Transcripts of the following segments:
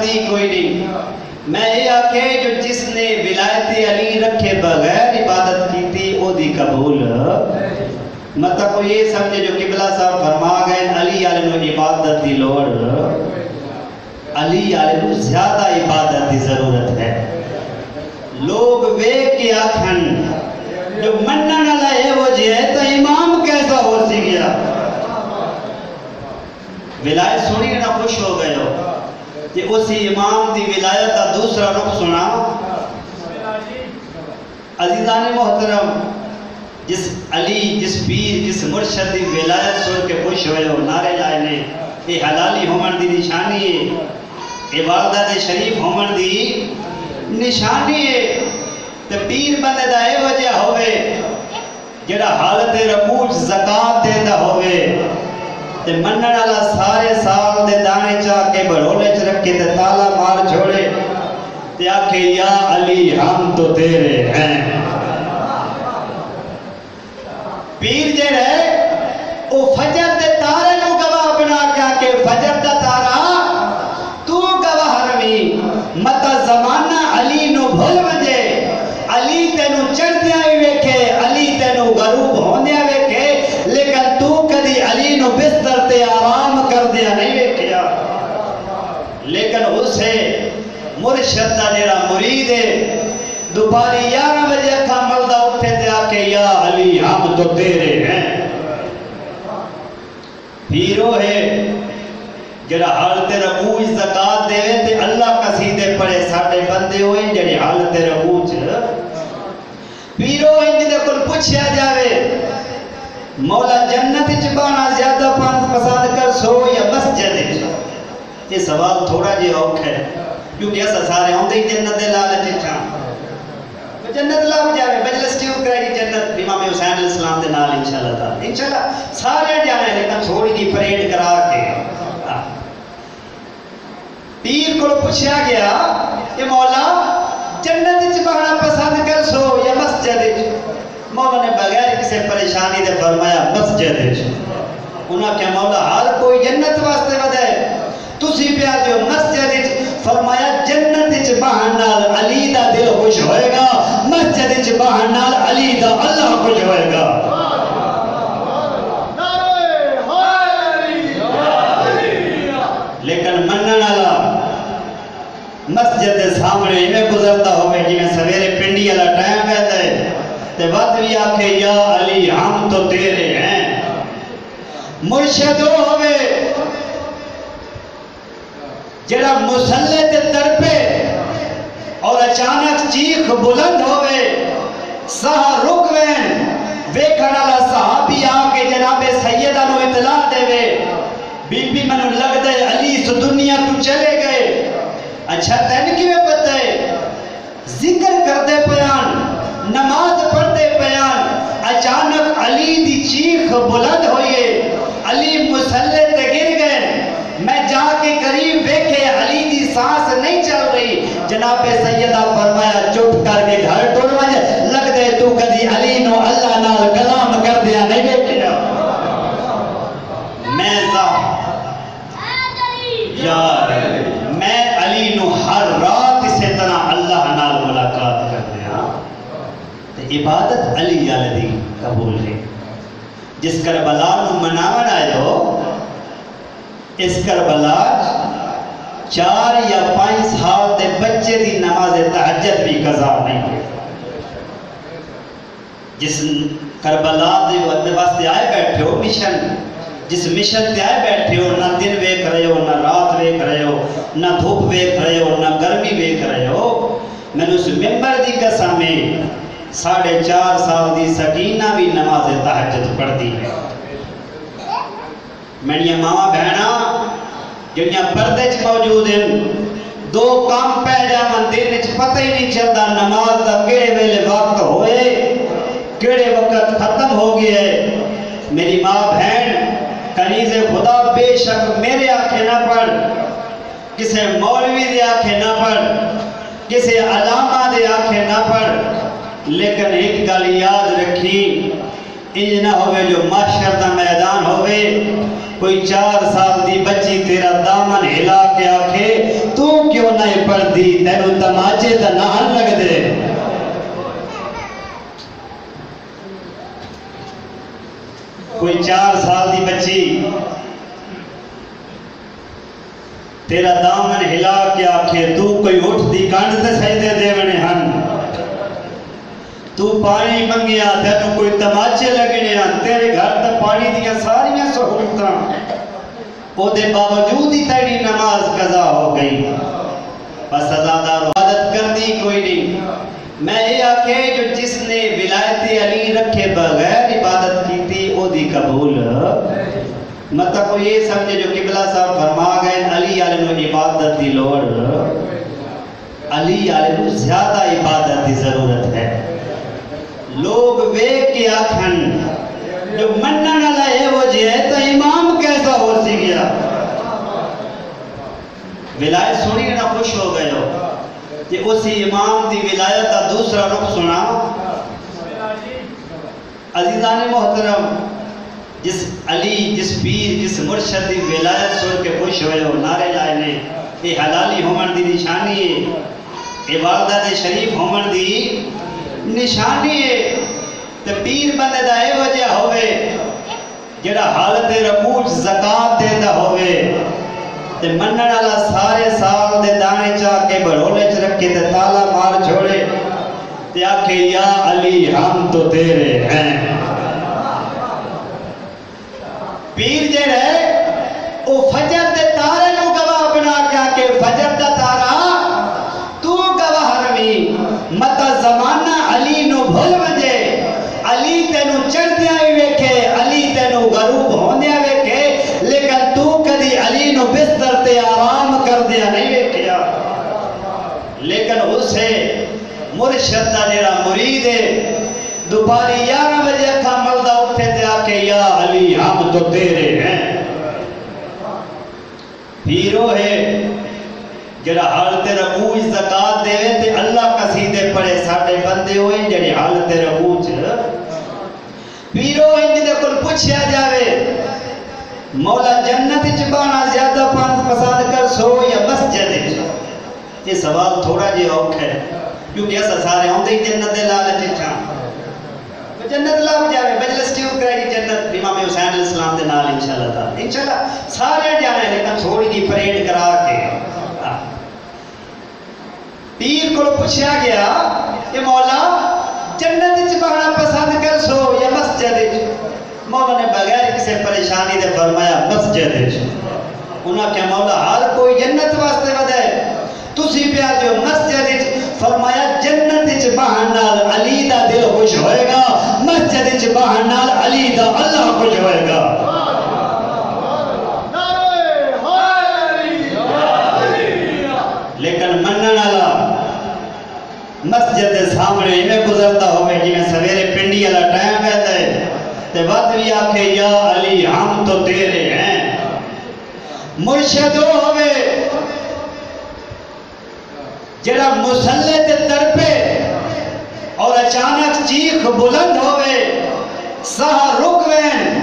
دی کوئی نہیں. میں یہ آکھے جو جس نے ولایت علی رکھے بغیر عبادت کی تھی او دی قبول مطلب کو یہ سمجھے جو قبلہ صاحب فرما گئے علی علیہ نو عبادت دی لوڑ علی علیہ نو زیادہ عبادت دی ضرورت ہے. لوگ وے کے آکھن جو منن والا ہے وہ جی ہے تو امام کیسا ہو سی گیا. ولایت سنی نہ خوش ہو گئے ہو کہ اسی امام دی ولایت کا دوسرا رخ سنا. عزیزان محترم جس علی جس پیر جس مرشد دی ولایت سن کے خوش ہوئے ہو نعرے لائے نے یہ حلالی ہومن دی نشانی ہے عبادت شریف ہومن دی نشانی ہے. تے پیر بندے دا اے وجہ ہوئے جڑا حالت رکوع زکات دیندا ہوئے تے منن والا سارے سال دے دانے چاہ کے بڑولے چ رکھ کے تے تالا مار چھوڑے تے آکھے یا علی ہم تو تیرے ہیں. پیر جڑے او فجر دے تارے نو گواہ بنا کے آکھے فجر دا تارا تو گواہ روی متا زمانہ علی نو بھول ونجے علی تینو چڑھدیا ہی ویکھے علی تینو غروب ہوندیا ویکھے لیکن تو کدی علی نو بستر تے آرام کر دیا نہیں ویکھیا. لیکن اسے مرشد دا جڑا مرید ہے دوپہری 11 بجے اکھا ملدا اٹھے تے آکھے یا علی ہم تو تیرے ہیں. پیرو ہے جڑا حالت رکوع زکات دے تے اللہ قصیدے پڑھے ساڈے بندے ہوئے جڑے حالت رکوع پیرو انج دے کول پوچھیا جاوے مولا جنت وچ بانا زیادہ پسند کر سو یا مسجد وچ. یہ سوال تھوڑا جہا اوکھا ہے کیونکہ ایسا سارے ہوندے ہی جنت دے لالچ وچ جنت لب جاوے مجلس کیوں کرائی جنت امام حسین علیہ السلام دے نال انشاءاللہ تعالی انشاءاللہ سارے جانے لیکن تھوڑی جی پریڈ کرا کے پیر کو پوچھا گیا کہ مولا جنت وچ بہنا پسند کر سو یا مسجد وچ. مولا نے بغیر کسی پریشانی دے فرمایا مسجد وچ. انہاں کہ مولا ہر کوئی جنت واسطے ودے تسی پیا جو مسجد وچ. فرمایا جنت وچ بہن نال علی دا دل خوش ہوئے گا مسجد وچ بہن نال علی دا اللہ خوش ہوئے گا. لیکن منن والا مسجد دے سامنے ایویں گزرتا ہوئے جی میں سویرے پنڈی والا ٹائم ویندا ہے تے وقت بھی آکھے یا علی ہم تو تیرے ہیں. مرشد ہوئے جڑا مصلی تے تڑپے اور اچانک چیخ بلند ہوئے سہا رک وین ویکھن والا صحابی آ کے جناب سیدہ نو اطلاع دے وے بی بی منو لگ دے علی اس دنیا تو چلے گئے. اچھا تین کیویں پتہ ہے ذکر کردے پیان نماز پڑھتے پیان اچانک علی دی چیخ بلند ہوئیے علی مصلی تے گر گئے. میں جا کے قریب ویکھے علی دی سانس نہیں چل رہی. جناب سیدہ فرمایا چپ کر کے گھر ٹر ونج لگ دے تو کدی علی نو اللہ نال کلام کر دیا نہیں ویکھیا. یار میں علی نو ہر رات اسی طرح اللہ نال ملاقات کر دیا. عبادت علی علیہ دی قبول ہے. جس کربلا نو مناون آئے ہو اس کربلا 4 یا 5 سال دے بچے دی نماز تہجد بھی قضا نہیں ہے. جس کربلا دے واسطے آئے بیٹھے ہو مشن جس مشن تے آئے بیٹھے ہو نہ دن ویکھ رہے ہو نہ رات ویکھ رہے ہو نہ دھوپ ویکھ رہے ہو نہ گرمی ویکھ رہے ہو. میں نے اس ممبر دی قسم میں 4.5 سال دی سکینہ بھی نماز تہجد پڑھتی ہے. میری ماما بہنا جنیاں پردے چ موجود ہیں 2 کام پہ جاون دن وچ پتہ ہی نہیں چلدا نماز دا کیڑے ویلے وقت ہوئے کیڑے وقت ختم ہو گئے. میری ماں بہن کنیز خدا بے شک میرے آنکھیں نہ پڑھ کسے مولوی دے آنکھیں نہ پڑھ کسے علامہ دے آنکھیں نہ پڑھ لیکن ایک گل یاد رکھی انج نہ ہوئے جو معاشر دا میدان ہوئے کوئی 4 سال دی بچی تیرا دامن ہلا کے آکھے تو کیوں دی تینو تماچے دا نال لگ دے کوئی 4 سال دی بچی تیرا دامن ہلا کے آکھے تو کوئی اٹھ دی کانڈ تے سجدے دیونے ہن تو پانی منگیا تینو کوئی تماچے لگنے ہن تیرے گھر تے پانی دیا ساریاں سہولتاں او دے باوجود ہی تیری نماز قضا ہو گئی بس عزادار عبادت کرنی کوئی نہیں میں یہ آکھے جو جس نے ولایت علی رکھے بغیر عبادت کی تھی او دی قبول مطلب کو یہ سمجھے جو قبلہ صاحب فرما گئے علی علیہ نو عبادت دی لوڑ علی علیہ نو زیادہ عبادت دی ضرورت ہے لوگ ویک کے آکھن جو منن اللہ ہے وہ جی ہے تو امام کیسا ہو سی گیا ولایت سنی نہ خوش ہو گئے ہو کہ اسی امام دی ولایت کا دوسرا رخ سنا عزیزان محترم جس علی جس پیر جس مرشد دی ولایت سن کے خوش ہوئے ہو نعرے لائے نے یہ حلالی ہومن دی نشانی ہے عبادت شریف ہومن دی نشانی ہے تے پیر بندے دا اے وجہ ہوئے جڑا حالت رکوع زکات دیندا ہوئے تے منن والا سارے سال دے دانے چاہ کے بڑولے چ رکھے تے تالا مار چھوڑے تے آکھے یا علی ہم تو تیرے ہیں پیر جڑے او فجر دے تارے نو گواہ بنا کے آکھے فجر دا تارا تو گواہ روی متا زمانہ علی نو بھول ونجے علی تینو چڑھدیاں ہی ویکھے علی تینو غروب ہوندیاں ویکھے لیکن تو کدی علی نو بستر تے آرام کردیاں نہیں ویکھیا لیکن اسے مرشد دا جڑا مرید ہے دوپہری 11 بجے اکھا ملدا اٹھے تے آکھے یا علی ہم تو تیرے ہیں پیرو ہے جڑا حالت رکوع زکات دے تے اللہ قصیدے پڑھے ساڈے بندے ہوئے جڑے حالت رکوع پیرو انج دے کول پوچھیا جاوے مولا جنت وچ بانا زیادہ پسند کر سو یا مسجد وچ یہ سوال تھوڑا جہا اوکھا ہے کیونکہ ایسا سارے ہوندے جنت دے لالچ وچ جنت لب جاوے مجلس کیوں کرائی جنت امام حسین علیہ السلام دے نال انشاءاللہ تعالی انشاءاللہ سارے جانے لیکن تھوڑی جی پریڈ کرا کے پیر کو پوچھا گیا کہ مولا جنت وچ بہنا پسند کر سو یا مسجد وچ مولا نے بغیر کسی پریشانی دے فرمایا مسجد وچ انہاں کہ مولا ہر کوئی جنت واسطے ودے تسی پیا جو مسجد وچ فرمایا جنت وچ بہن نال علی دا دل خوش ہوئے گا مسجد وچ بہن نال علی دا اللہ خوش ہوئے گا لیکن منن والا مسجد دے سامنے میں گزرتا ہوئے جی میں سویرے پنڈی والا ٹائم رہتا ہے تے وقت بھی آکھے یا علی ہم تو تیرے ہیں مرشد ہوئے جڑا مسلح تے ترپے اور اچانک چیخ بلند ہوئے سہا رک وین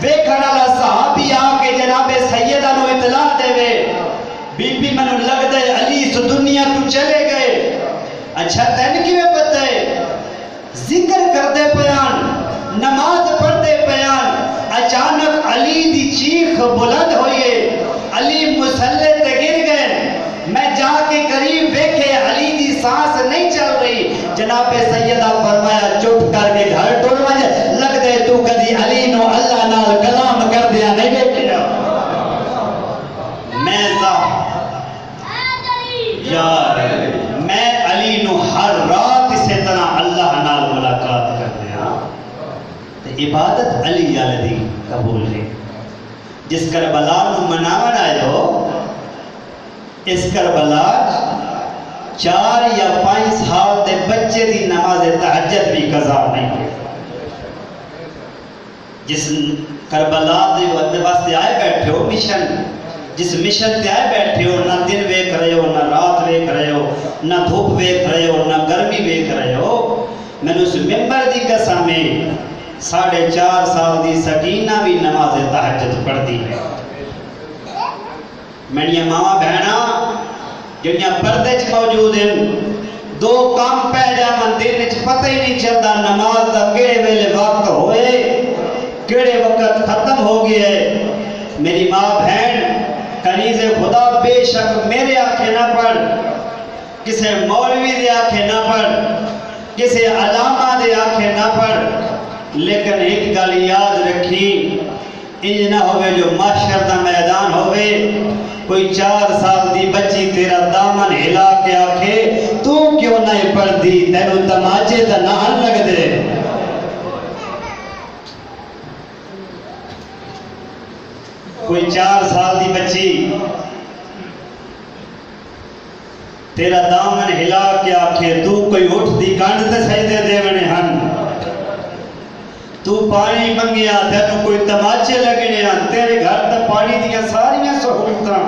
ویکھن والا صحابی آ کے جناب سیدہ نو اطلاع دے وے بی بی منو لگ دے علی اس دنیا تو چلے گئے اچھا تین کیویں پتہ ہے ذکر کر دے پیان نماز پڑھ دے پیان اچانک علی دی چیخ بلند ہوئے علی مسلح تے گر گئے میں جا کے قریب ویکھے علی دی سانس نہیں چل رہی جناب سیدہ فرمایا چپ کر کے گھر ٹر ونج لگ دے تو کدی علی نو اللہ نال کلام کر دیا نہیں ویکھیا یار میں علی نو ہر رات اسی طرح اللہ نال ملاقات کر دیا عبادت علی دی قبول ہے جس کربلا نو مناون آئے ہو اس کربلا 4 یا 5 سال دے بچے دی نماز تہجد بھی قضا نہیں ہے جس کربلا دے واسطے آئے بیٹھے ہو مشن جس مشن تے آئے بیٹھے ہو نہ دن ویکھ رہے ہو نہ رات ویکھ رہے ہو نہ دھوپ ویکھ رہے ہو نہ گرمی ویکھ رہے ہو میں نے اس ممبر دی قسم میں 4.5 سال دی سکینہ بھی نماز تہجد پڑھ دی ہے میری ماما بہنا جنیاں پردے چ موجود ہیں دو کام پہ جاون دن وچ پتہ ہی نہیں چلدا نماز دا کیڑے ویلے وقت ہوئے کیڑے وقت ختم ہو گیا ہے۔ میری ماں بہن کنیز خدا بے شک میرے آنکھیں نہ پڑھ کسے مولوی دے آنکھیں نہ پڑھ کسے علامہ دے آنکھیں نہ پڑھ لیکن ایک گل یاد رکھی انج نہ ہوئے جو محشر دا میدان ہوئے کوئی 4 سال دی بچی تیرا دامن ہلا کے آکھے تو کیوں نہیں پڑھ دی تینو تماچے دا نہن لگ دے کوئی 4 سال دی بچی تیرا دامن ہلا کے آکھے تو کوئی اٹھ دی کانڈ تے سجدے دیونے ہن تو پانی منگیا تینو کوئی تماچے لگنے ہن تیرے گھر تے پانی دیا ساریاں سہولتاں